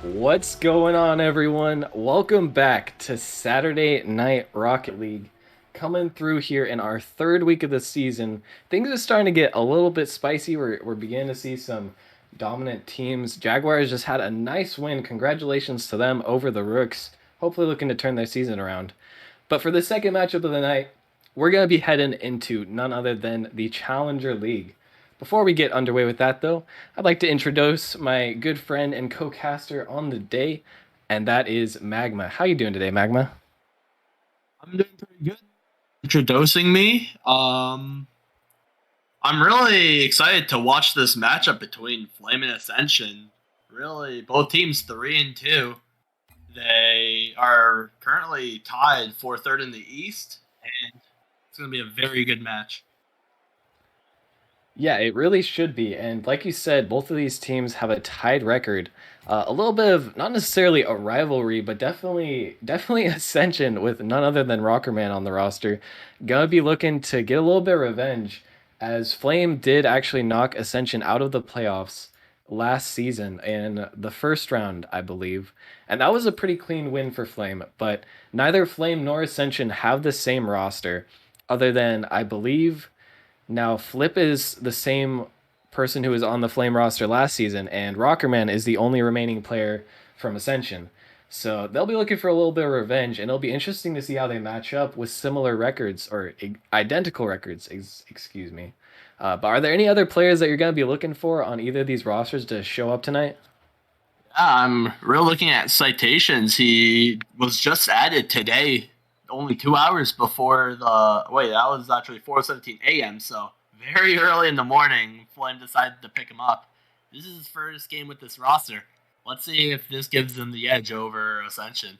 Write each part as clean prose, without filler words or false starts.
What's going on, everyone? Welcome back to Saturday Night Rocket League. Coming through here in our third week of the season. Things are starting to get a little bit spicy. We're beginning to see some dominant teams. Jaguars just had a nice win. Congratulations to them over the Rooks. Hopefully, looking to turn their season around. But for the second matchup of the night, we're going to be heading into none other than the Challenger League. Before we get underway with that, though, I'd like to introduce my good friend and co-caster on the day, and that is Magma. How you doing today, Magma? I'm doing pretty good. Introducing me. I'm really excited to watch this matchup between Flame and Ascension. Really, both teams 3-2. They are currently tied for third in the East, and it's going to be a very good match. Yeah, it really should be. And like you said, both of these teams have a tied record. A little bit of not necessarily a rivalry, but definitely Ascension with none other than Rockerman on the roster. Gonna be looking to get a little bit of revenge, as Flame did actually knock Ascension out of the playoffs last season in the first round, I believe. And that was a pretty clean win for Flame, but neither Flame nor Ascension have the same roster, other than I believe now, Flip is the same person who was on the Flame roster last season, and Rockerman is the only remaining player from Ascension. So they'll be looking for a little bit of revenge, and it'll be interesting to see how they match up with similar records or identical records. Excuse me. But are there any other players that you're going to be looking for on either of these rosters to show up tonight? Yeah, I'm real looking at citations. He was just added today, only 2 hours before the. Wait, that was actually 4:17 a.m. So very early in the morning, Flame decided to pick him up. This is his first game with this roster. Let's see if this gives him the edge over Ascension.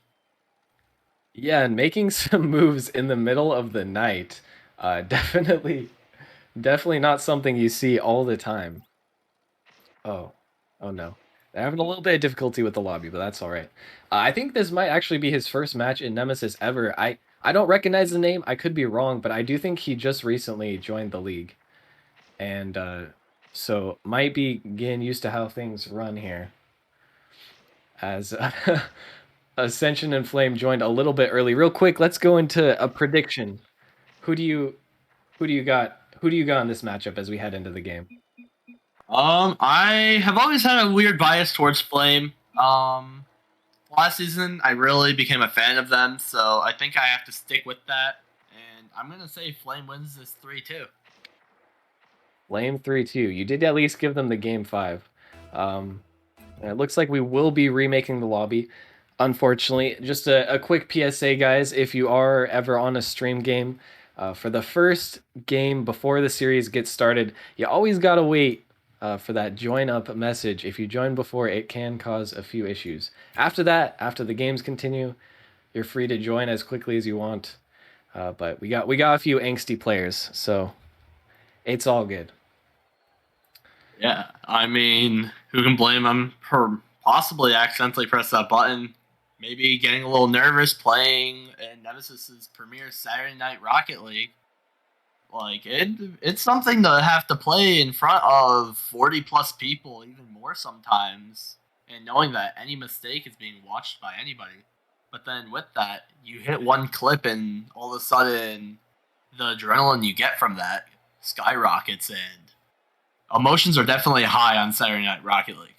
Yeah, and making some moves in the middle of the night, definitely not something you see all the time. Oh, oh no. They're having a little bit of difficulty with the lobby, but that's all right. I think this might actually be his first match in Nemesis ever. I don't recognize the name. I could be wrong, but I do think he just recently joined the league, and so might be getting used to how things run here. As Ascension and Flame joined a little bit early. Real quick, let's go into a prediction. Who do you who do you got? Who do you got in this matchup as we head into the game? I have always had a weird bias towards Flame. Last season I really became a fan of them, so I think I have to stick with that. And I'm gonna say Flame wins this 3-2. Flame 3-2. You did at least give them the game 5. Um, and it looks like we will be remaking the lobby. Unfortunately, just a quick PSA, guys. If you are ever on a stream game, for the first game before the series gets started, you always gotta wait for that join up message. If you join before, it can cause a few issues. After that, after the games continue, you're free to join as quickly as you want. But we got a few angsty players, so it's all good. Yeah, I mean, who can blame him for possibly accidentally press that button? Maybe getting a little nervous playing in Nemesis's premier Saturday Night Rocket League. Like it's something to have to play in front of 40 plus people, even more sometimes, and knowing that any mistake is being watched by anybody. But then with that, you hit one clip, and all of a sudden, the adrenaline you get from that skyrockets, and emotions are definitely high on Saturday Night Rocket League.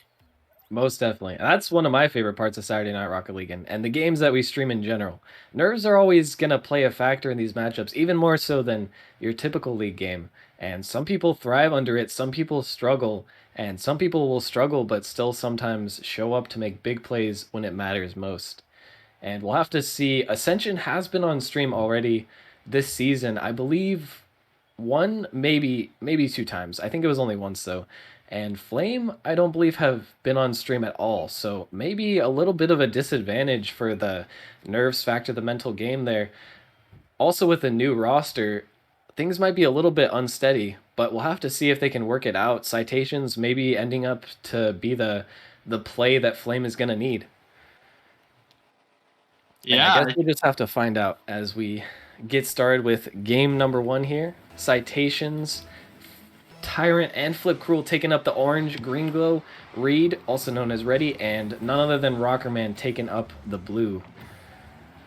Most definitely. That's one of my favorite parts of Saturday Night Rocket League and the games that we stream in general. Nerves are always going to play a factor in these matchups, even more so than your typical league game. And some people thrive under it, some people struggle, and some people will struggle but still sometimes show up to make big plays when it matters most. And we'll have to see. Ascension has been on stream already this season. I believe one, maybe two times. I think it was only once though. And Flame, I don't believe have been on stream at all. So maybe a little bit of a disadvantage for the nerves factor, the mental game there. Also with a new roster, things might be a little bit unsteady, but we'll have to see if they can work it out. Citations maybe ending up to be the play that Flame is gonna need. And I Yeah, guess we'll just have to find out as we get started with game number 1 here. Citations Tyrant and Flip Cruel taking up the orange. Green Glow, Reed, also known as Ready, and none other than Rockerman taking up the blue.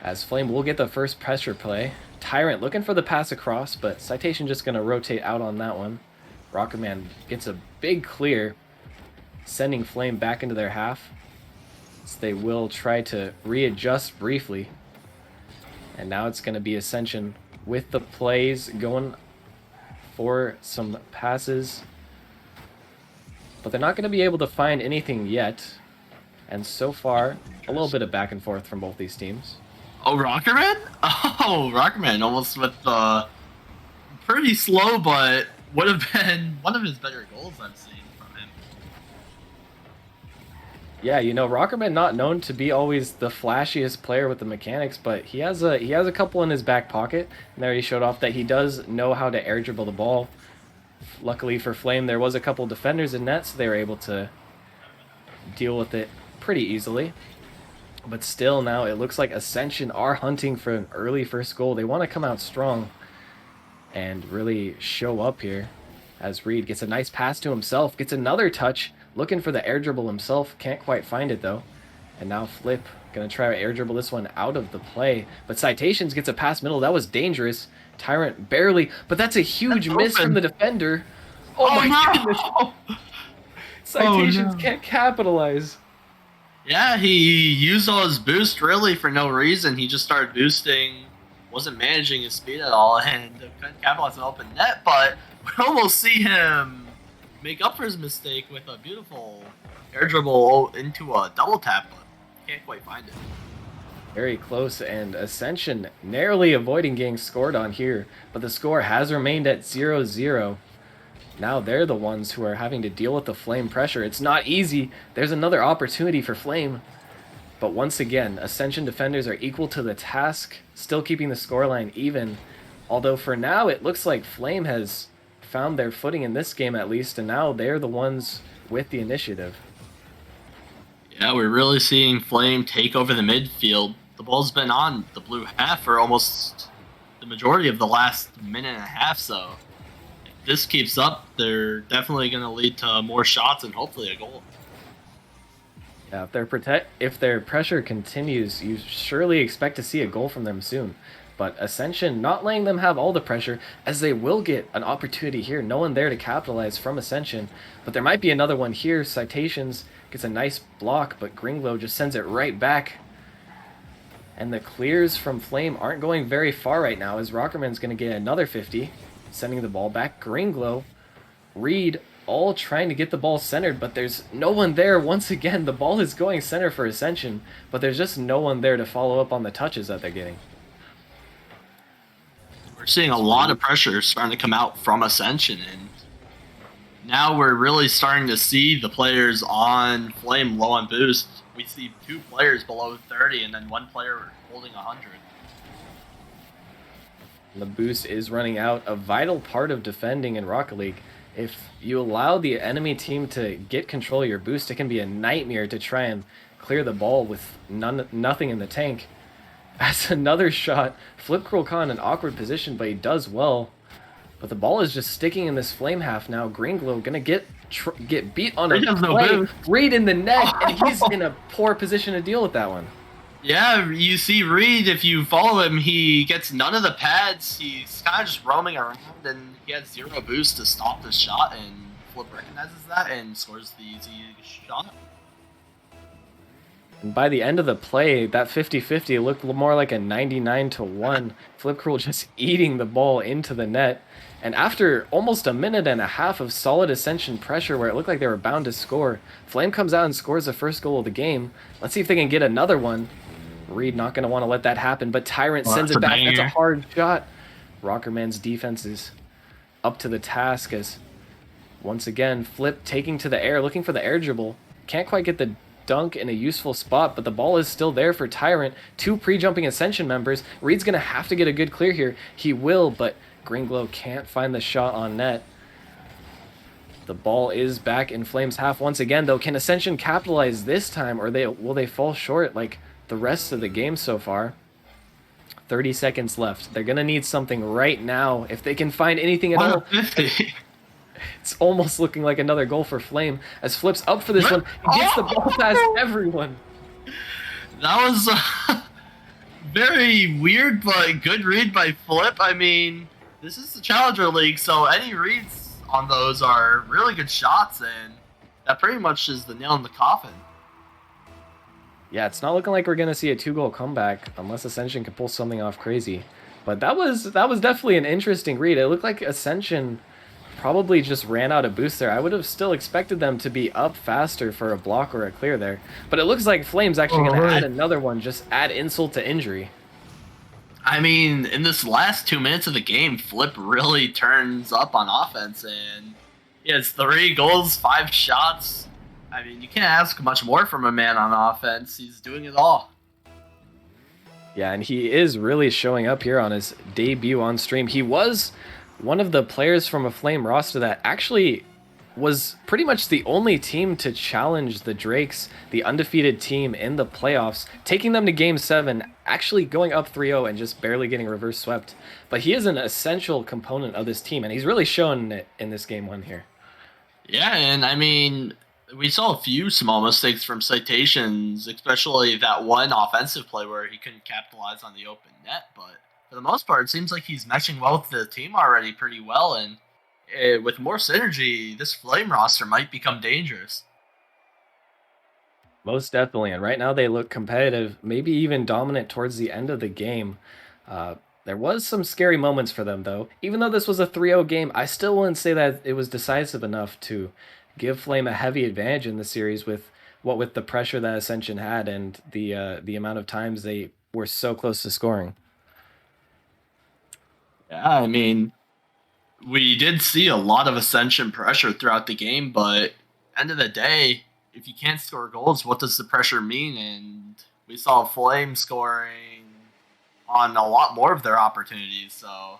As Flame will get the first pressure play. Tyrant looking for the pass across, but Citation just going to rotate out on that one. Rockerman gets a big clear, sending Flame back into their half. So they will try to readjust briefly. And now it's going to be Ascension with the plays going for some passes. But they're not going to be able to find anything yet. And so far, a little bit of back and forth from both these teams. Oh, Rockerman? Oh, Rockerman almost with pretty slow, but would have been one of his better goals I've seen from him. Yeah, you know, Rockerman not known to be always the flashiest player with the mechanics, but he has a couple in his back pocket. And there he showed off that he does know how to air dribble the ball. Luckily for Flame, there was a couple defenders in net, so they were able to deal with it pretty easily. But still now, it looks like Ascension are hunting for an early first goal. They want to come out strong and really show up here. As Reed gets a nice pass to himself, gets another touch, looking for the air dribble himself. Can't quite find it though. And now Flip going to try to air dribble this one out of the play. But Citations gets a pass middle. That was dangerous. Tyrant barely, but that's a huge miss from the defender. Oh my goodness. Citations can't capitalize. Yeah, he used all his boost really for no reason. He just started boosting, wasn't managing his speed at all, and couldn't capitalize on open net. But we almost see him make up for his mistake with a beautiful air dribble into a double tap, but can't quite find it. Very close, and Ascension narrowly avoiding getting scored on here, but the score has remained at 0-0. Now they're the ones who are having to deal with the Flame pressure. It's not easy. There's another opportunity for Flame. But once again, Ascension defenders are equal to the task, still keeping the scoreline even. Although for now, it looks like Flame has found their footing in this game at least, and now they're the ones with the initiative. Yeah, we're really seeing Flame take over the midfield. The ball's been on the blue half for almost the majority of the last minute and a half, so if this keeps up, they're definitely going to lead to more shots and hopefully a goal. Yeah, if their pressure continues, you surely expect to see a goal from them soon. But Ascension not letting them have all the pressure, as they will get an opportunity here. No one there to capitalize from Ascension. But there might be another one here. Citations gets a nice block, but Gringlow just sends it right back. And the clears from Flame aren't going very far right now, as Rockerman's going to get another 50, sending the ball back. Gringlow, Reed, all trying to get the ball centered, but there's no one there. Once again, the ball is going center for Ascension, but there's just no one there to follow up on the touches that they're getting. We're seeing a lot of pressure starting to come out from Ascension, and now we're really starting to see the players on Flame low on boost. We see 2 players below 30 and then 1 player holding 100. The boost is running out, a vital part of defending in Rocket League. If you allow the enemy team to get control of your boost, it can be a nightmare to try and clear the ball with nothing in the tank. As another shot, Flip Cruel caught in an awkward position, but he does well. But the ball is just sticking in this Flame half now. Greenglow gonna get beat on a play right in the net, and he's in a poor position to deal with that one. Yeah, you see Reed, if you follow him, he gets none of the pads. He's kind of just roaming around, and he has 0 boost to stop the shot, and Flip recognizes that and scores the easy shot. And by the end of the play, that 50-50 looked more like a 99-1. Flip Cruel just eating the ball into the net. And after almost a minute and a half of solid Ascension pressure where it looked like they were bound to score, Flame comes out and scores the first goal of the game. Let's see if they can get another one. Reed not going to want to let that happen, but Tyrant sends it back. That's a hard shot. Rockerman's defense is up to the task as, once again, Flip taking to the air, looking for the air dribble. Can't quite get the dunk in a useful spot, but the ball is still there for Tyrant. 2 pre-jumping Ascension members. Reed's going to have to get a good clear here. He will, but Greenglow can't find the shot on net. The ball is back in Flame's half once again, though. Can Ascension capitalize this time, or will they fall short like the rest of the game so far? 30 seconds left. They're going to need something right now if they can find anything at all. It's almost looking like another goal for Flame as Flip's up for this one. He gets the ball past everyone. That was very weird, but good read by Flip. I mean, this is the Challenger League, so any reads on those are really good shots, and that pretty much is the nail in the coffin. Yeah, it's not looking like we're gonna see a 2-goal comeback unless Ascension can pull something off crazy. But that was definitely an interesting read. It looked like Ascension probably just ran out of boost there. I would have still expected them to be up faster for a block or a clear there. But it looks like Flame's actually going to add another one, just add insult to injury. I mean, in this last 2 minutes of the game, Flip really turns up on offense, and he has 3 goals, 5 shots. I mean, you can't ask much more from a man on offense. He's doing it all. Yeah, and he is really showing up here on his debut on stream. He was one of the players from a Flame roster that actually was pretty much the only team to challenge the Drakes, the undefeated team in the playoffs, taking them to Game 7, actually going up 3-0 and just barely getting reverse swept. But he is an essential component of this team, and he's really shown it in this Game 1 here. Yeah, and I mean, we saw a few small mistakes from Citations, especially that one offensive play where he couldn't capitalize on the open net, but for the most part, it seems like he's meshing well with the team already pretty well, and with more synergy, this Flame roster might become dangerous. Most definitely, and right now they look competitive, maybe even dominant towards the end of the game. There was some scary moments for them, though. Even though this was a 3-0 game, I still wouldn't say that it was decisive enough to give Flame a heavy advantage in the series with the pressure that Ascension had and the amount of times they were so close to scoring. Yeah, I mean, we did see a lot of Ascension pressure throughout the game, but end of the day, if you can't score goals, what does the pressure mean? And we saw Flame scoring on a lot more of their opportunities, so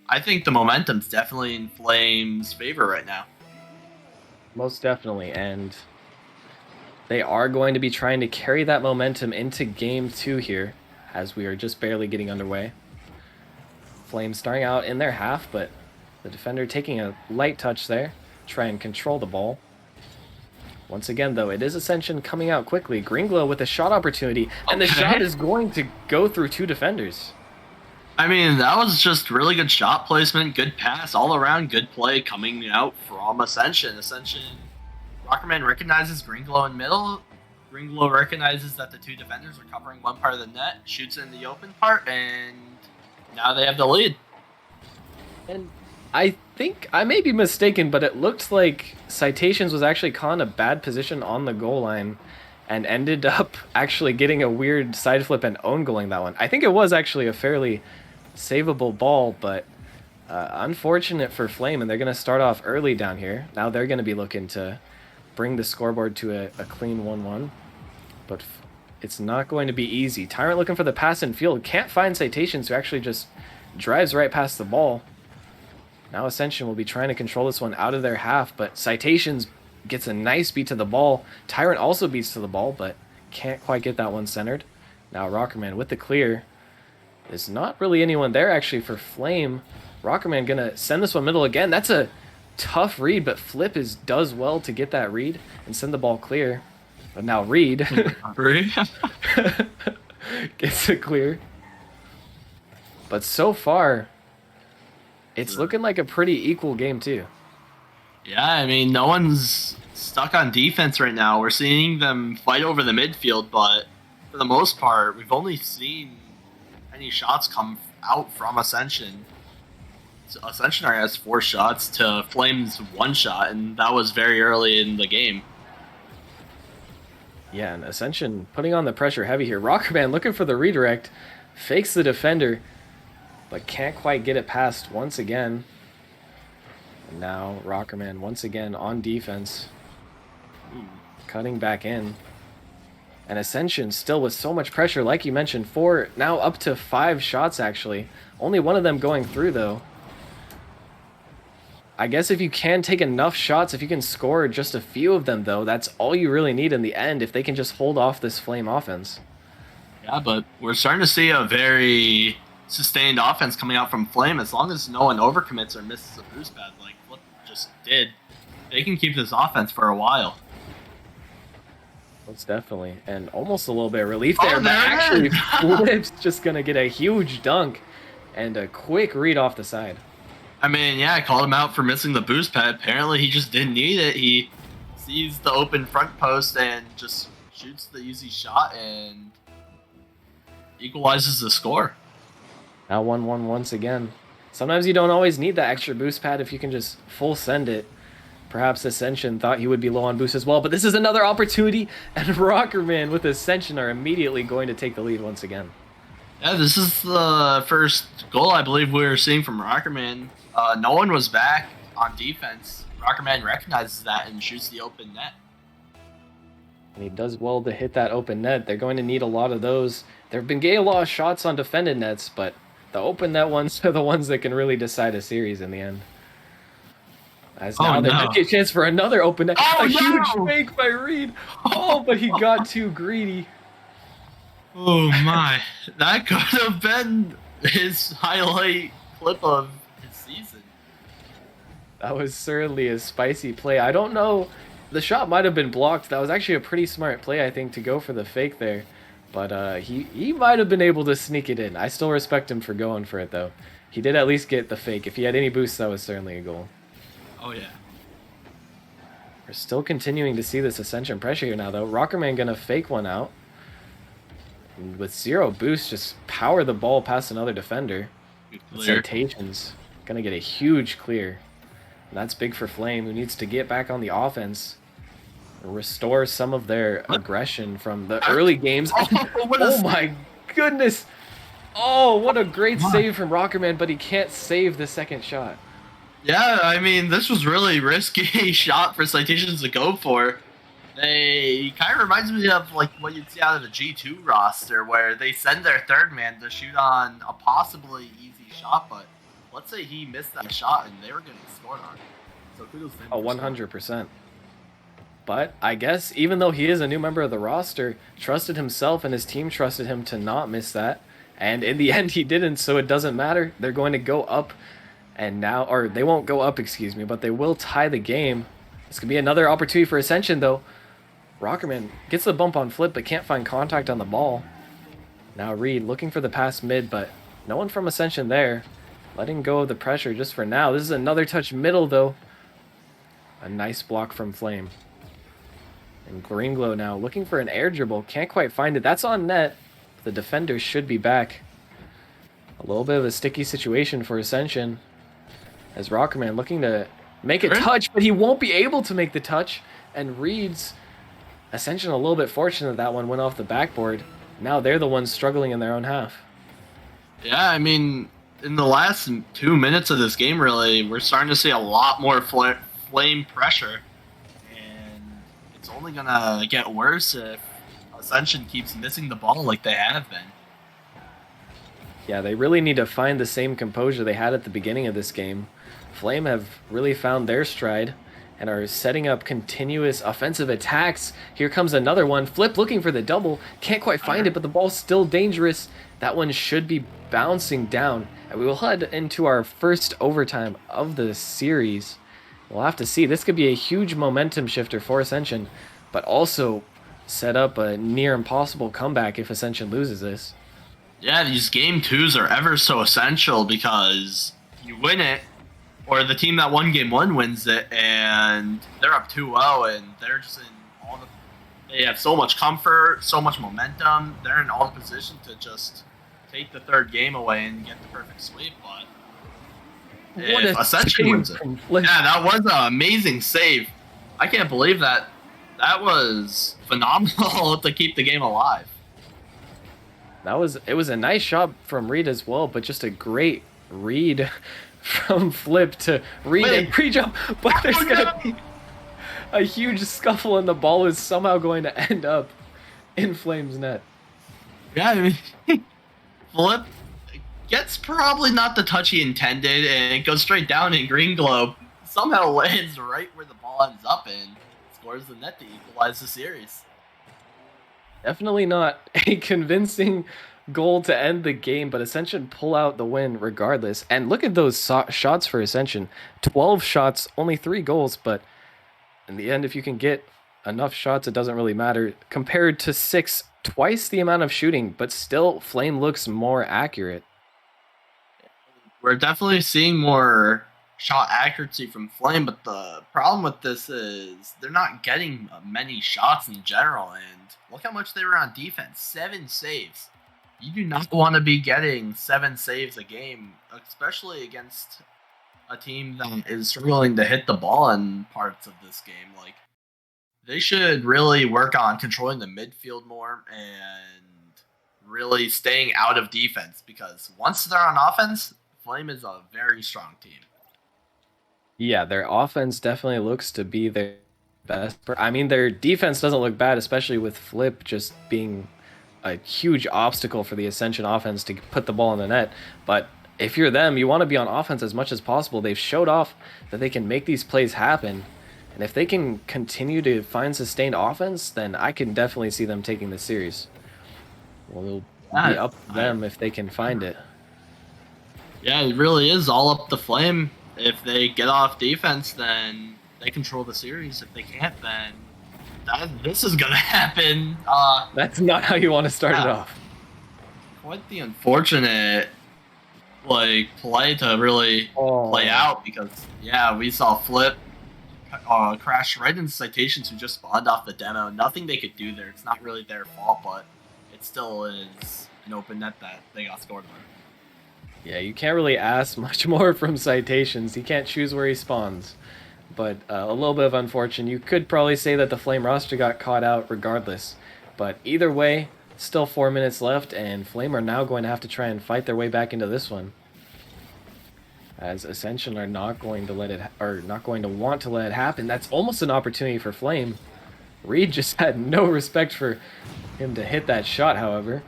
I think the momentum's definitely in Flame's favor right now. Most definitely, and they are going to be trying to carry that momentum into Game 2 here, as we are just barely getting underway. Flames starting out in their half, but the defender taking a light touch there, try and control the ball. Once again, though, it is Ascension coming out quickly. Gringlow with a shot opportunity, and the shot is going to go through 2 defenders. I mean, that was just really good shot placement, good pass, all around good play coming out from Ascension. Rockerman recognizes Gringlow in middle. Gringlow recognizes that the 2 defenders are covering one part of the net, shoots in the open part, and now they have the lead. And I think I may be mistaken, but it looked like Citations was actually caught in a bad position on the goal line and ended up actually getting a weird side flip and own goaling that one. I think it was actually a fairly savable ball, but unfortunate for Flame, and they're going to start off early down here. Now they're going to be looking to bring the scoreboard to a clean 1-1, but it's not going to be easy. Tyrant looking for the pass in field, can't find Citations, who actually just drives right past the ball. Now Ascension will be trying to control this one out of their half, but Citations gets a nice beat to the ball. Tyrant also beats to the ball, but can't quite get that one centered. Now Rockerman with the clear. There's not really anyone there actually for Flame. Rockerman gonna send this one middle again. That's a tough read, but Flip does well to get that read and send the ball clear. But now Reed gets it clear. But so far, it's looking like a pretty equal game too. Yeah, I mean, no one's stuck on defense right now. We're seeing them fight over the midfield, but for the most part, we've only seen any shots come out from Ascension. So Ascension already has 4 shots to Flame's 1 shot, and that was very early in the game. Yeah, and Ascension putting on the pressure heavy here. Rockerman looking for the redirect, fakes the defender, but can't quite get it past once again. And now Rockerman once again on defense, cutting back in. And Ascension still with so much pressure, like you mentioned, 4, now up to 5 shots actually. Only one of them going through though. I guess if you can take enough shots, if you can score just a few of them though, that's all you really need in the end if they can just hold off this Flame offense. Yeah, but we're starting to see a very sustained offense coming out from Flame as long as no one overcommits or misses a boost pad. Like, Flip just did, they can keep this offense for a while. Most definitely. And almost a little bit of relief Oh, there, but there it actually is! Flip's just going to get a huge dunk and a quick read off the side. I mean, yeah, I called him out for missing the boost pad. Apparently, he just didn't need it. He sees the open front post and just shoots the easy shot and equalizes the score. Now 1-1 once again. Sometimes you don't always need that extra boost pad if you can just full send it. Perhaps Ascension thought he would be low on boost as well, but this is another opportunity, and Rockerman with Ascension are immediately going to take the lead once again. Yeah, this is the first goal I believe we were seeing from Rockerman. No one was back on defense. Rockerman recognizes that and shoots the open net. And he does well to hit that open net. They're going to need a lot of those. They've been getting a lot of shots on defended nets, but the open net ones are the ones that can really decide a series in the end. As now there could be a chance for another open net. Oh, a huge no! fake by Reed. Oh, but he got too greedy. Oh my. That could have been his highlight clip of his season. That was certainly a spicy play. I don't know. The shot might have been blocked. That was actually a pretty smart play, I think, to go for the fake there. But he might have been able to sneak it in. I still respect him for going for it, though. He did at least get the fake. If he had any boosts, that was certainly a goal. Oh, yeah. We're still continuing to see this Ascension pressure here now, though. Rockerman going to fake one out. And with 0 boost, just power the ball past another defender. Citations going to get a huge clear. And that's big for Flame, who needs to get back on the offense. Restore some of their aggression from the early games. Oh my goodness. Oh, what a great save from Rockerman, but he can't save the second shot. Yeah, I mean, this was really risky shot for Citations to go for. They kind of reminds me of like what you'd see out of the G2 roster, where they send their third man to shoot on a possibly easy shot, but let's say he missed that shot and they were getting scored on. So kudos to him. Oh, 100%. But I guess even though he is a new member of the roster, trusted himself and his team trusted him to not miss that. And in the end, he didn't, so it doesn't matter. They're going to go up and now, or they won't go up, excuse me, but they will tie the game. This could be another opportunity for Ascension, though. Rockerman gets the bump on Flip, but can't find contact on the ball. Now Reed looking for the pass mid, but no one from Ascension there. Letting go of the pressure just for now. This is another touch middle, though. A nice block from Flame. And Green Glow now looking for an air dribble. Can't quite find it. That's on net. The defender should be back. A little bit of a sticky situation for Ascension. As Rockerman looking to make a touch, but he won't be able to make the touch. And Reed's Ascension a little bit fortunate that one went off the backboard. Now they're the ones struggling in their own half. Yeah, I mean, in the last 2 minutes of this game, really, we're starting to see a lot more Flame pressure. And it's only going to get worse if Ascension keeps missing the ball like they have been. Yeah, they really need to find the same composure they had at the beginning of this game. Flame have really found their stride and are setting up continuous offensive attacks. Here comes another one. Flip looking for the double. Can't quite find it, but the ball's still dangerous. That one should be bouncing down. And we will head into our first overtime of the series. We'll have to see. This could be a huge momentum shifter for Ascension, but also set up a near impossible comeback if Ascension loses this. Yeah, these game twos are ever so essential because you win it, or the team that won game 1 wins it, and they're up 2-0, and they're just in all the... They have so much comfort, so much momentum. They're in all the position to just take the third game away and get the perfect sweep, but if Ascension wins it... Yeah, that was an amazing save. I can't believe that. That was phenomenal to keep the game alive. It was a nice shot from Reed as well, but just a great read from Flip to Reed and pre-jump, but there's gonna be a huge scuffle and the ball is somehow going to end up in Flame's net. Yeah, I mean, Flip gets probably not the touch he intended, and it goes straight down in Green Globe. Somehow lands right where the ball ends up and scores the net to equalize the series. Definitely not a convincing goal to end the game, but Ascension pull out the win regardless. And look at those shots for Ascension. 12 shots, only 3 goals, but in the end, if you can get enough shots, it doesn't really matter. Compared to 6, twice the amount of shooting, but still Flame looks more accurate. We're definitely seeing more shot accuracy from Flame, but the problem with this is they're not getting many shots in general. And look how much they were on defense, 7 saves. You do not want to be getting 7 saves a game, especially against a team that is struggling to hit the ball in parts of this game. Like, they should really work on controlling the midfield more and really staying out of defense, because once they're on offense, Flame is a very strong team. Yeah, their offense definitely looks to be their best. I mean, their defense doesn't look bad, especially with Flip just being a huge obstacle for the Ascension offense to put the ball in the net. But if you're them, you want to be on offense as much as possible. They've showed off that they can make these plays happen. And if they can continue to find sustained offense, then I can definitely see them taking the series. Well, it'll be up to them if they can find it. Yeah, it really is all up to Flame. If they get off defense, then they control the series. If they can't, then this is going to happen. That's not how you want to start it off. Quite the unfortunate play to really play out, because we saw Flip crash right into Citations, who just spawned off the demo. Nothing they could do there. It's not really their fault, but it still is an open net that they got scored on. Yeah, you can't really ask much more from Citations. He can't choose where he spawns. But a little bit of unfortunate. You could probably say that the Flame roster got caught out regardless. But either way, still 4 minutes left, and Flame are now going to have to try and fight their way back into this one, as Ascension are not going to want to let it happen. That's almost an opportunity for Flame. Reed just had no respect for him to hit that shot, however.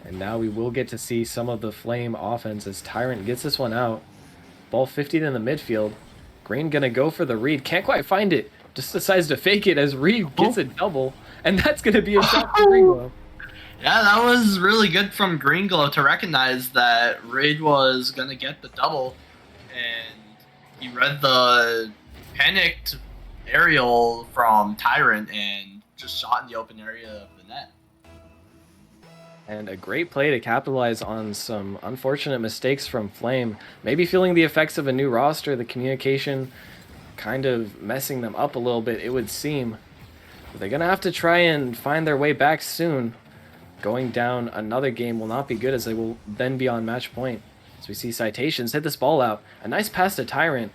And now we will get to see some of the Flame offense as Tyrant gets this one out. Ball 50 in the midfield. Green gonna go for the Reed. Can't quite find it. Just decides to fake it as Reed gets a double. And that's gonna be a shot for Greenglow. Yeah, that was really good from Greenglow to recognize that Reed was going to get the double. And he read the panicked aerial from Tyrant and just shot in the open area of the net. And a great play to capitalize on some unfortunate mistakes from Flame. Maybe feeling the effects of a new roster, the communication kind of messing them up a little bit, it would seem. But they're going to have to try and find their way back soon. Going down another game will not be good, as they will then be on match point. As we see Citations hit this ball out. A nice pass to Tyrant.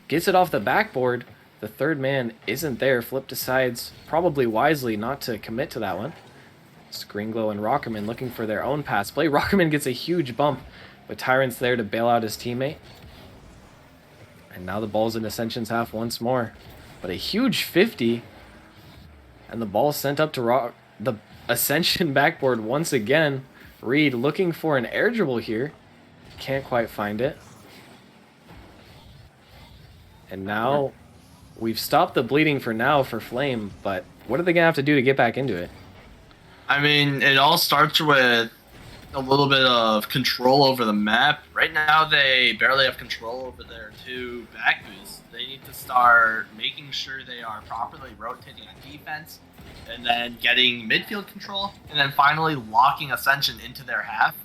Gets it off the backboard. The third man isn't there. Flip decides, probably wisely, not to commit to that one. Greenglow and Rockerman looking for their own pass play. Rockerman gets a huge bump, but Tyrant's there to bail out his teammate. And now the ball's in Ascension's half once more. But a huge 50. And the ball sent up to the Ascension backboard once again. Reed looking for an air dribble here. Can't quite find it. And now we've stopped the bleeding for now for Flame, but what are they going to have to do to get back into it? I mean, it all starts with a little bit of control over the map. Right now, they barely have control over their 2 back boosts. They need to start making sure they are properly rotating on defense, and then getting midfield control, and then finally locking Ascension into their half,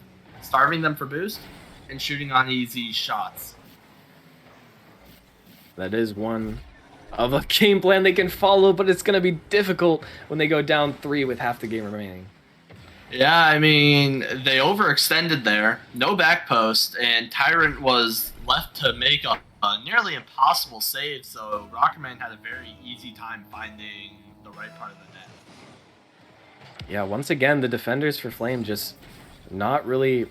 starving them for boost, and shooting on easy shots. That is one of a game plan they can follow, but it's going to be difficult when they go down 3 with half the game remaining. Yeah, I mean, they overextended there, no back post, and Tyrant was left to make a nearly impossible save, so Rockerman had a very easy time finding the right part of the net. Yeah, once again, the defenders for Flame just not really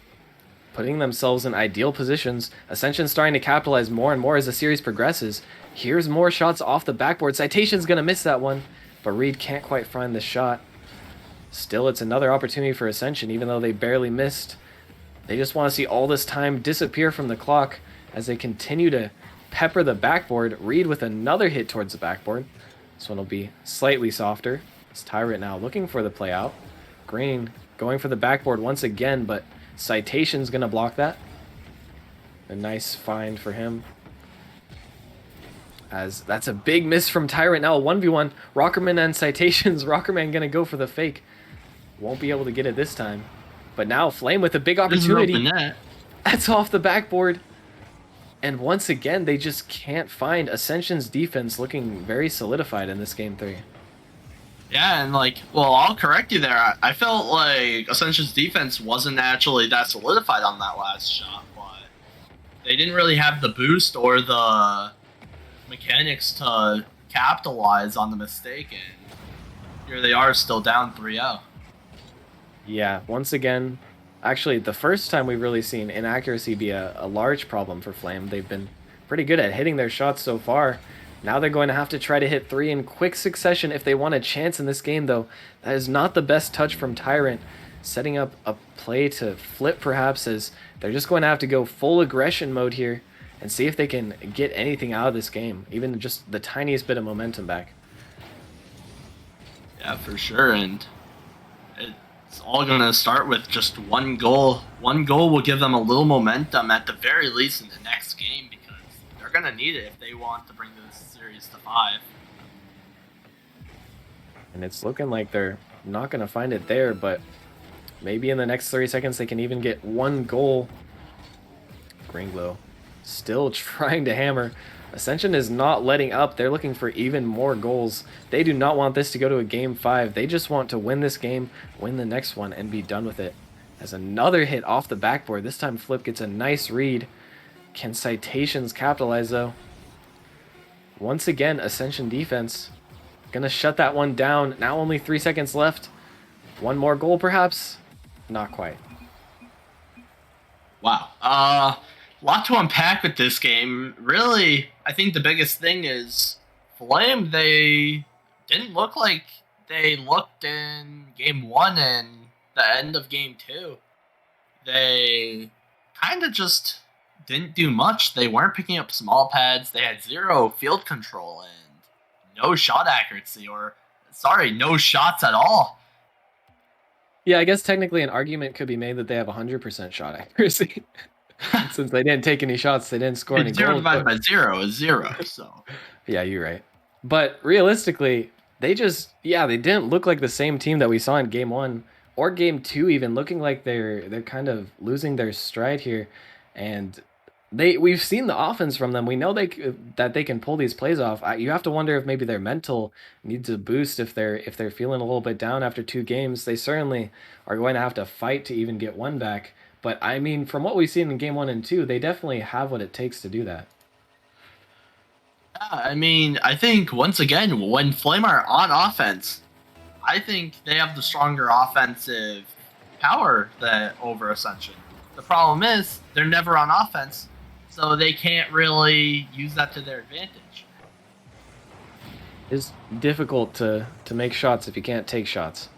putting themselves in ideal positions. Ascension starting to capitalize more and more as the series progresses. Here's more shots off the backboard. Citation's going to miss that one, but Reed can't quite find the shot. Still, it's another opportunity for Ascension, even though they barely missed. They just want to see all this time disappear from the clock as they continue to pepper the backboard. Reed with another hit towards the backboard. This one will be slightly softer. It's Tyrant now looking for the play out. Green going for the backboard once again, but Citation's going to block that. A nice find for him. As that's a big miss from Tyrant. Now a 1v1. Rockerman and Citations. Rockerman going to go for the fake. Won't be able to get it this time. But now Flame with a big opportunity. That's off the backboard. And once again, they just can't find Ascension's defense looking very solidified in this game 3. Yeah, and like, well, I'll correct you there. I felt like Ascension's defense wasn't actually that solidified on that last shot, but they didn't really have the boost or the mechanics to capitalize on the mistake, and here they are still down 3-0. Yeah, once again, actually the first time we've really seen inaccuracy be a large problem for Flame. They've been pretty good at hitting their shots so far. Now they're going to have to try to hit 3 in quick succession if they want a chance in this game, though. That is not the best touch from Tyrant. Setting up a play to flip, perhaps, as they're just going to have to go full aggression mode here and see if they can get anything out of this game, even just the tiniest bit of momentum back. Yeah, for sure, and it's all going to start with just one goal. One goal will give them a little momentum at the very least in the next game, because they're going to need it if they want to bring this series to 5. And it's looking like they're not going to find it there, but maybe in the next 30 seconds they can even get 1 goal. Gringlow still trying to hammer. Ascension is not letting up. They're looking for even more goals. They do not want this to go to a game 5. They just want to win this game, win the next one, and be done with it. As another hit off the backboard. This time Flip gets a nice read. Can Citations capitalize, though? Once again, Ascension defense gonna shut that one down. Now only 3 seconds left. 1 more goal, perhaps? Not quite. Wow. Lot to unpack with this game. Really, I think the biggest thing is Flame, they didn't look like they looked in game 1 and the end of game 2. They kind of just didn't do much. They weren't picking up small pads. They had 0 field control and no shot accuracy, or no shots at all. Yeah, I guess technically an argument could be made that they have 100% shot accuracy. Since they didn't take any shots, they didn't score any goals. 0 divided by 0 is 0, so. Yeah, you're right. But realistically, they didn't look like the same team that we saw in game 1 or game 2 even, looking like they're kind of losing their stride here. And we've seen the offense from them. We know that they can pull these plays off. You have to wonder if maybe their mental needs a boost if they're feeling a little bit down after 2 games. They certainly are going to have to fight to even get 1 back. But I mean, from what we've seen in game 1 and 2, they definitely have what it takes to do that. Yeah, I mean, I think once again, when Flame are on offense, I think they have the stronger offensive power over Ascension. The problem is they're never on offense, so they can't really use that to their advantage. It's difficult to make shots if you can't take shots.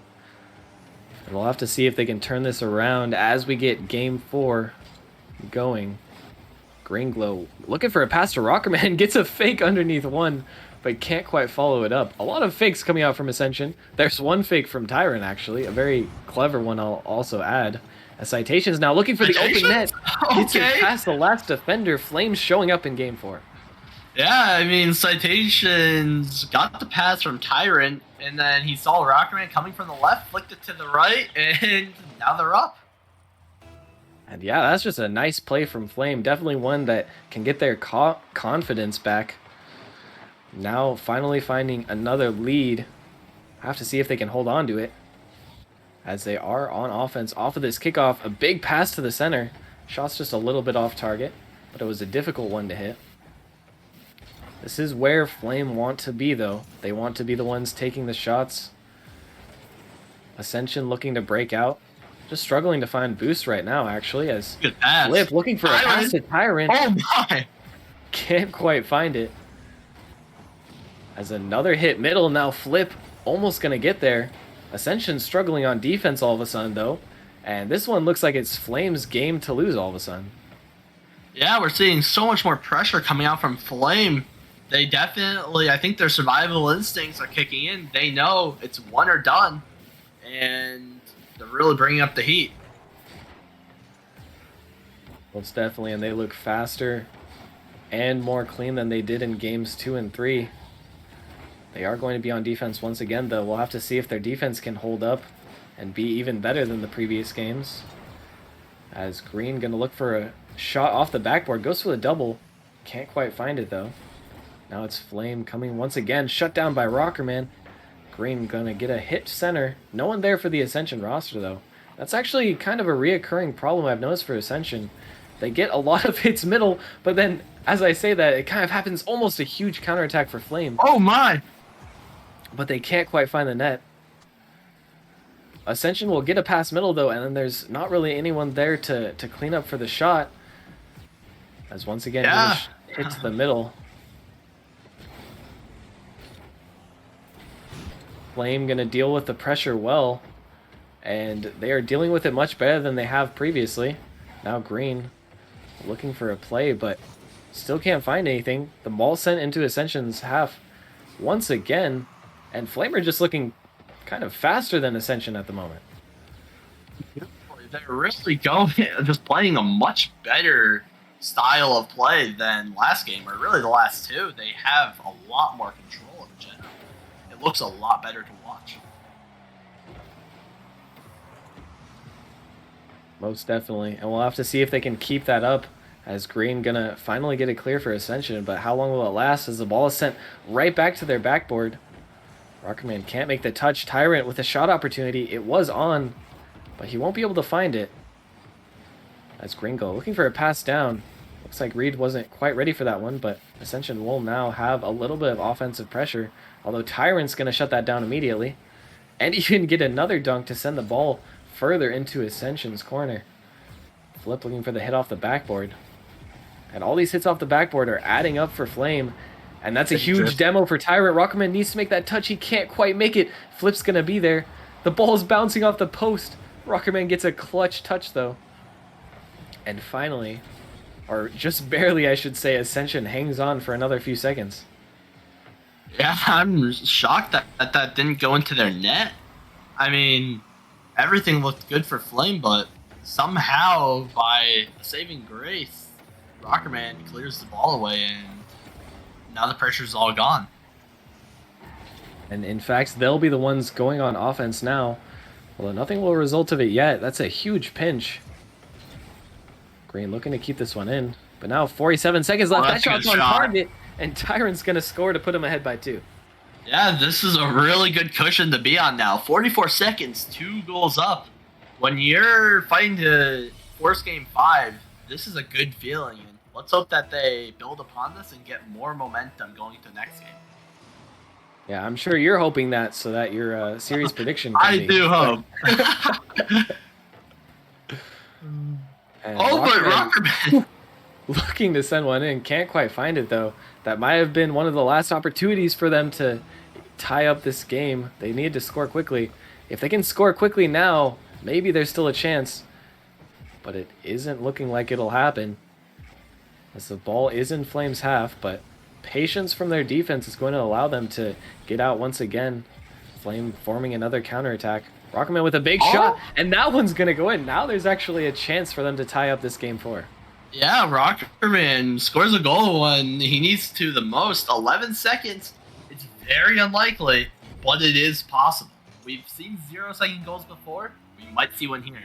And we'll have to see if they can turn this around as we get game 4 going. Gringlow looking for a pass to Rockerman, gets a fake underneath 1, but can't quite follow it up. A lot of fakes coming out from Ascension. There's 1 fake from Tyrant, actually. A very clever one, I'll also add. A Citation's now looking for the open net. Gets it past the last defender. Flames showing up in game 4. Yeah, I mean, Citations got the pass from Tyrant, and then he saw Rockerman coming from the left, flicked it to the right, and now they're up. And yeah, that's just a nice play from Flame. Definitely one that can get their confidence back. Now finally finding another lead. Have to see if they can hold on to it, as they are on offense off of this kickoff. A big pass to the center. Shot's just a little bit off target, but it was a difficult one to hit. This is where Flame want to be, though. They want to be the ones taking the shots. Ascension looking to break out. Just struggling to find boost right now, actually, as Flip looking for a pass to Tyrant. Oh my! Can't quite find it. As another hit middle, now Flip almost going to get there. Ascension struggling on defense all of a sudden, though. And this one looks like it's Flame's game to lose all of a sudden. Yeah, we're seeing so much more pressure coming out from Flame. They definitely, I think their survival instincts are kicking in. They know it's one or done, and they're really bringing up the heat. Most definitely, and they look faster and more clean than they did in games 2 and 3. They are going to be on defense once again, though. We'll have to see if their defense can hold up and be even better than the previous games. As Green going to look for a shot off the backboard. Goes for the double. Can't quite find it, though. Now it's Flame coming once again. Shut down by Rockerman. Green going to get a hit center. No one there for the Ascension roster, though. That's actually kind of a reoccurring problem I've noticed for Ascension. They get a lot of hits middle, but then, as I say that, it kind of happens almost a huge counterattack for Flame. Oh my! But they can't quite find the net. Ascension will get a pass middle, though, and then there's not really anyone there to clean up for the shot. As once again, hits the middle. Flame going to deal with the pressure well, and they are dealing with it much better than they have previously. Now Green looking for a play, but still can't find anything. The ball sent into Ascension's half once again, and Flamer just looking kind of faster than Ascension at the moment. They're really going, just playing a much better style of play than last game, or really the last two. They have a lot more control in general. It looks a lot better to watch. Most definitely, and we'll have to see if they can keep that up, as Green gonna finally get it clear for Ascension, but how long will it last as the ball is sent right back to their backboard. Rockerman can't make the touch. Tyrant with a shot opportunity. It was on, but he won't be able to find it. As Gringo looking for a pass down. Looks like Reed wasn't quite ready for that one, but Ascension will now have a little bit of offensive pressure, although Tyrant's going to shut that down immediately. And even get another dunk to send the ball further into Ascension's corner. Flip looking for the hit off the backboard. And all these hits off the backboard are adding up for Flame. And that's a huge demo for Tyrant. Rockerman needs to make that touch. He can't quite make it. Flip's going to be there. The ball's bouncing off the post. Rockerman gets a clutch touch, though. And finally, or just barely, I should say, Ascension hangs on for another few seconds. Yeah, I'm shocked that didn't go into their net. I mean, everything looked good for Flame, but somehow, by saving grace, Rockerman clears the ball away, and now the pressure's all gone. And in fact, they'll be the ones going on offense now. Although nothing will result of it yet. That's a huge pinch. Green looking to keep this one in. But now 47 seconds left. That shot's on target. And Tyrant's going to score to put him ahead by 2. Yeah, this is a really good cushion to be on now. 44 seconds, 2 goals up. When you're fighting to force game 5, this is a good feeling. And let's hope that they build upon this and get more momentum going to the next game. Yeah, I'm sure you're hoping that so that your series prediction can I do hope. But Rockerman looking to send one in. Can't quite find it, though. That might have been one of the last opportunities for them to tie up this game. They need to score quickly. If they can score quickly now, maybe there's still a chance. But it isn't looking like it'll happen, as the ball is in Flame's half, but patience from their defense is going to allow them to get out once again. Flame forming another counterattack. Rockerman with a big shot, and that one's going to go in. Now there's actually a chance for them to tie up this game 4. Yeah, Rockerman scores a goal when he needs to the most. 11 seconds. It's very unlikely, but it is possible. We've seen 0-second goals before. We might see one here.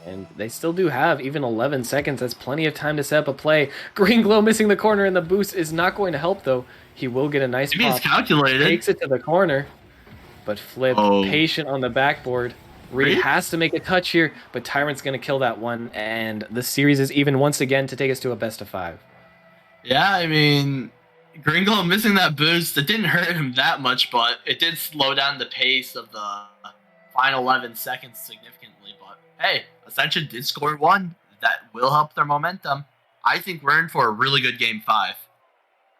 And they still do have even 11 seconds. That's plenty of time to set up a play. Green Glow missing the corner, and the boost is not going to help, though. He will get a nice pop. It's calculated. Takes it to the corner, but Flip patient on the backboard. Reed has to make a touch here, but Tyrant's going to kill that one, and the series is even once again to take us to a best of 5. Yeah, I mean, Green Glow missing that boost, it didn't hurt him that much, but it did slow down the pace of the final 11 seconds significantly. But hey, Ascension did score 1. That will help their momentum. I think we're in for a really good game 5.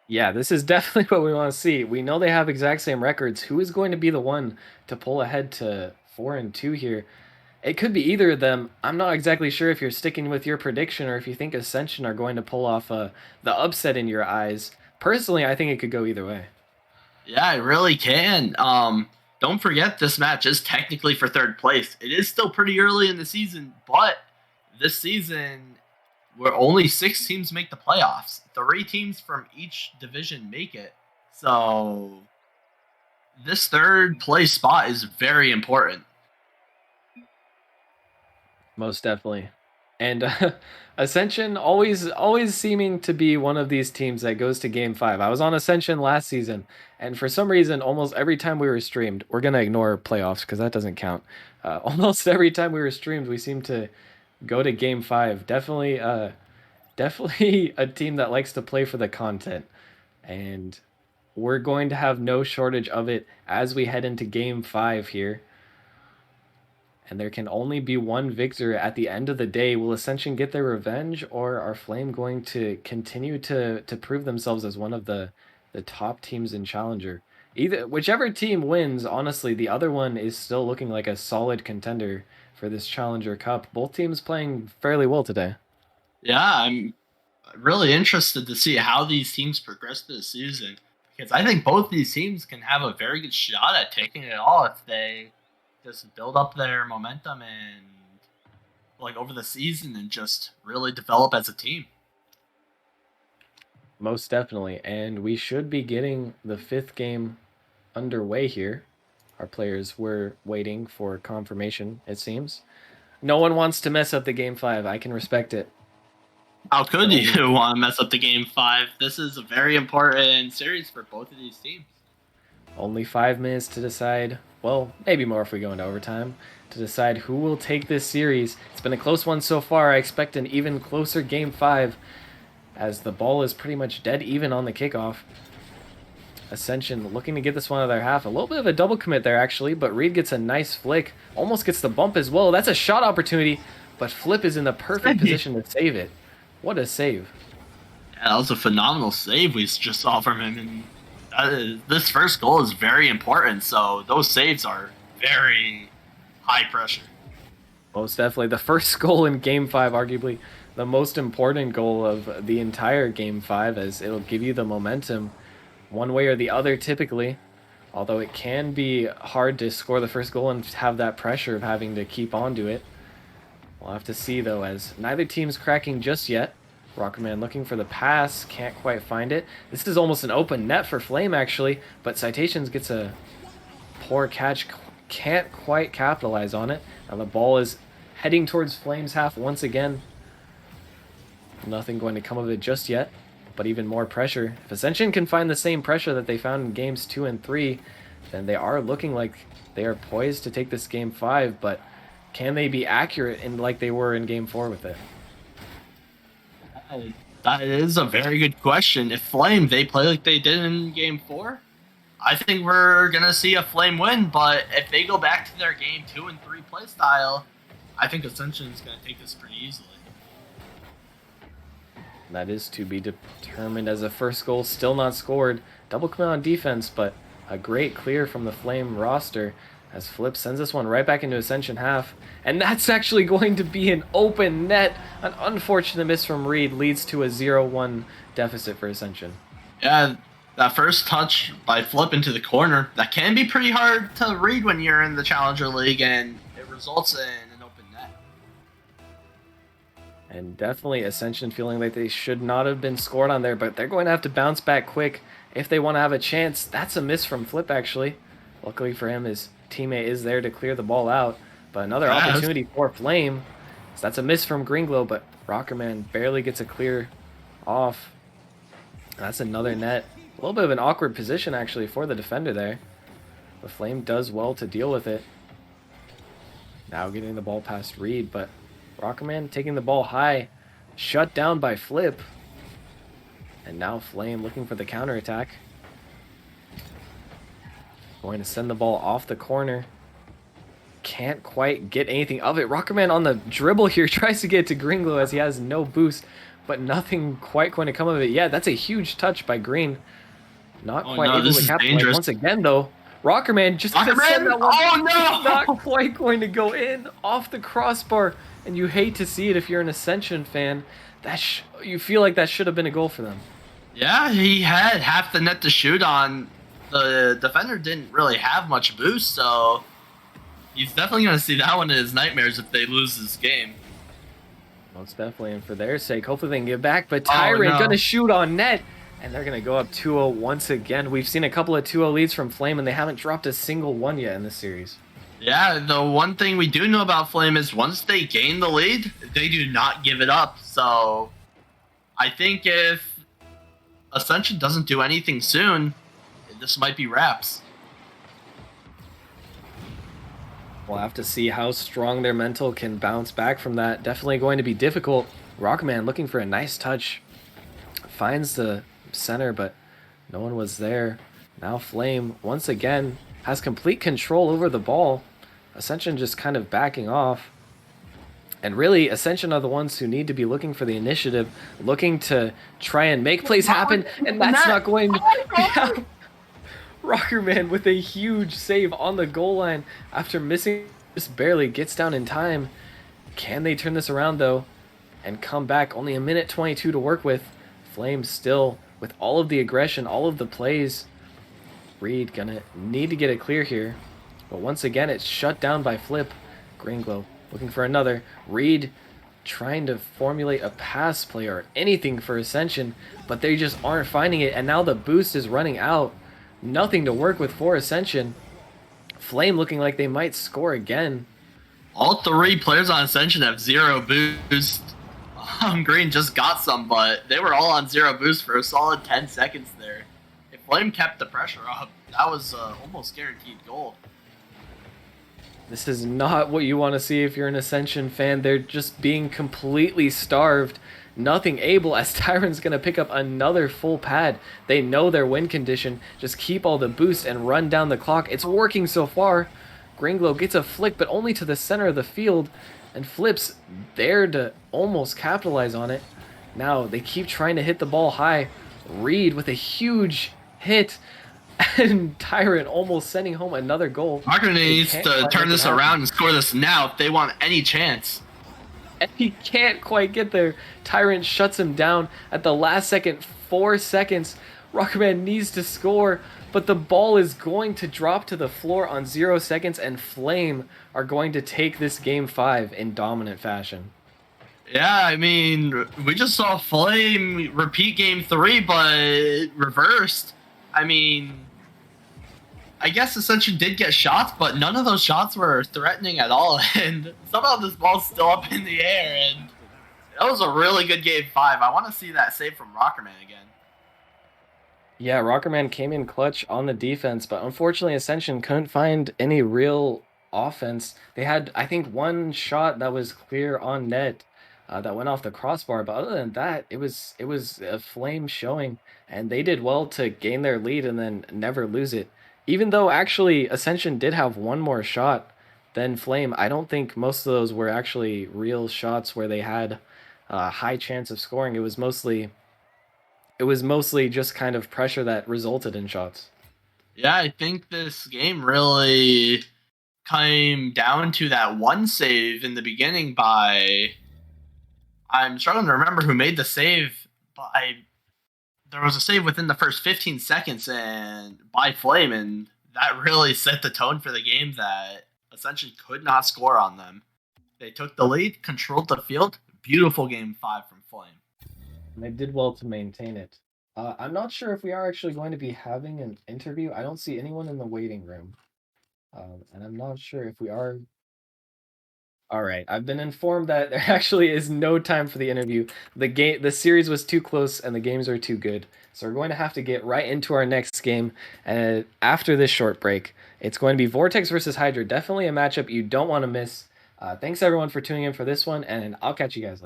Yeah, this is definitely what we want to see. We know they have exact same records. Who is going to be the one to pull ahead to 4-2 here? It could be either of them. I'm not exactly sure if you're sticking with your prediction or if you think Ascension are going to pull off the upset in your eyes. personally, I think it could go either way. Yeah, it really can. Don't forget this match is technically for third place. It is still pretty early in the season, but this season where only 6 teams make the playoffs. 3 teams from each division make it. So this third place spot is very important. Most definitely. And Ascension always seeming to be one of these teams that goes to game 5. I was on Ascension last season, and for some reason almost every time we were streamed, we're going to ignore playoffs cuz that doesn't count. Almost every time we were streamed, we seem to go to game 5. Definitely a team that likes to play for the content. And we're going to have no shortage of it as we head into game 5 here. And there can only be one victor at the end of the day. Will Ascension get their revenge, or are Flame going to continue to prove themselves as one of the top teams in Challenger? Whichever team wins, honestly, the other one is still looking like a solid contender for this Challenger Cup. Both teams playing fairly well today. Yeah, I'm really interested to see how these teams progress this season because I think both these teams can have a very good shot at taking it all if they just build up their momentum and like over the season and just really develop as a team. Most definitely. And we should be getting the 5th game underway here. Our players were waiting for confirmation, it seems. No one wants to mess up the game 5. I can respect it. How could you want to mess up the game 5? This is a very important series for both of these teams. Only 5 minutes to decide. Well, maybe more if we go into overtime. To decide who will take this series. It's been a close one so far. I expect an even closer game 5 as the ball is pretty much dead even on the kickoff. Ascension looking to get this one out of their half. A little bit of a double commit there, actually, but Reed gets a nice flick. Almost gets the bump as well. That's a shot opportunity, but Flip is in the perfect position to save it. What a save. Yeah, that was a phenomenal save we just saw from him. And this first goal is very important, so those saves are very high pressure. Most definitely. The first goal in Game 5, arguably the most important goal of the entire Game 5, as it'll give you the momentum one way or the other typically. Although it can be hard to score the first goal and have that pressure of having to keep on to it. We'll have to see, though, as neither team's cracking just yet. Rockerman looking for the pass, can't quite find it. This is almost an open net for Flame, actually, but Citations gets a poor catch, can't quite capitalize on it. Now the ball is heading towards Flame's half once again. Nothing going to come of it just yet, but even more pressure. If Ascension can find the same pressure that they found in games 2 and 3, then they are looking like they are poised to take this game 5, but can they be accurate in like they were in game 4 with it? That is a very good question. If Flame, they play like they did in game 4, I think we're going to see a Flame win, but if they go back to their game 2 and 3 play style, I think Ascension is going to take this pretty easily. That is to be determined as the first goal still not scored. Double commit on defense, but a great clear from the Flame roster as Flip sends this one right back into Ascension half. And that's actually going to be an open net. An unfortunate miss from Reed leads to a 0-1 deficit for Ascension. Yeah, that first touch by Flip into the corner, that can be pretty hard to read when you're in the Challenger League, and it results in an open net. And definitely Ascension feeling like they should not have been scored on there, but they're going to have to bounce back quick if they want to have a chance. That's a miss from Flip, actually. Luckily for him, his teammate is there to clear the ball out, but another opportunity for Flame. So that's a miss from Greenglow, but Rockerman barely gets a clear off. That's another net. A little bit of an awkward position, actually, for the defender there. The Flame does well to deal with it. Now getting the ball past Reed, but Rockerman taking the ball high. Shut down by Flip. And now Flame looking for the counterattack. Going to send the ball off the corner. Can't quite get anything of it. Rockerman on the dribble here tries to get to Greenglow as he has no boost, but nothing quite going to come of it. Yeah, that's a huge touch by Green. Not quite able to capitalize once again, though. Rockerman just gonna send that one. Oh no! Not quite going to go in off the crossbar, and you hate to see it if you're an Ascension fan. You feel like that should have been a goal for them. Yeah, he had half the net to shoot on. The defender didn't really have much boost, so he's definitely going to see that one in his nightmares if they lose this game. Most definitely, and for their sake, hopefully they can get back. But Oh Tyrant no. gonna shoot on net, and they're gonna go up 2-0 once again. We've seen a couple of 2-0 leads from Flame, and they haven't dropped a single one yet in this series. Yeah, the one thing we do know about Flame is once they gain the lead, they do not give it up. So I think if Ascension doesn't do anything soon, this might be wraps. We'll have to see how strong their mental can bounce back from that. Definitely going to be difficult. Rockman looking for a nice touch. Finds the center, but no one was there. Now Flame, once again, has complete control over the ball. Ascension just kind of backing off. And really, Ascension are the ones who need to be looking for the initiative, looking to try and make plays happen, and that's not going to be out. Rockerman with a huge save on the goal line after missing, just barely gets down in time. Can they turn this around though and come back? Only a minute 22 to work with. Flames still with all of the aggression, all of the plays. Reed gonna need to get it clear here. But once again, it's shut down by Flip. Gringlow looking for another. Reed trying to formulate a pass play or anything for Ascension, but they just aren't finding it. And now the boost is running out. Nothing to work with for Ascension. Flame looking like they might score again. All three players on Ascension have zero boost. Green just got some, but they were all on zero boost for a solid 10 seconds there. If Flame kept the pressure up, that was almost guaranteed gold. This is not what you want to see if you're an Ascension fan. They're just being completely starved. Nothing able as Tyrant's going to pick up another full pad. They know their win condition. Just keep all the boost and run down the clock. It's working so far. Gringlow gets a flick, but only to the center of the field. And Flips there to almost capitalize on it. Now they keep trying to hit the ball high. Reed with a huge hit. And Tyrant almost sending home another goal. Marker needs to turn this around and score this now if they want any chance. And he can't quite get there. Tyrant shuts him down at the last second, 4 seconds. Rockman needs to score, but the ball is going to drop to the floor on 0 seconds, and Flame are going to take this game 5 in dominant fashion. Yeah, I mean, we just saw Flame repeat game 3, but reversed. I mean, I guess Ascension did get shots, but none of those shots were threatening at all. And somehow this ball's still up in the air. And that was a really good game 5. I want to see that save from Rockerman again. Yeah, Rockerman came in clutch on the defense, but unfortunately Ascension couldn't find any real offense. They had, I think, one shot that was clear on net that went off the crossbar, but other than that, it was a Flame showing, and they did well to gain their lead and then never lose it. Even though actually Ascension did have one more shot than Flame, I don't think most of those were actually real shots where they had a high chance of scoring. It was mostly just kind of pressure that resulted in shots. Yeah, I think this game really came down to that one save in the beginning by. I'm struggling to remember who made the save, but there was a save within the first 15 seconds and by Flame, and that really set the tone for the game that Ascension could not score on them. They took the lead, controlled the field. Beautiful game 5 from Flame. And they did well to maintain it. I'm not sure if we are actually going to be having an interview. I don't see anyone in the waiting room. And I'm not sure if we are. All right, I've been informed that there actually is no time for the interview. The series was too close, and the games are too good. So we're going to have to get right into our next game. And after this short break, it's going to be Vortex versus Hydra. Definitely a matchup you don't want to miss. Thanks everyone for tuning in for this one, and I'll catch you guys later.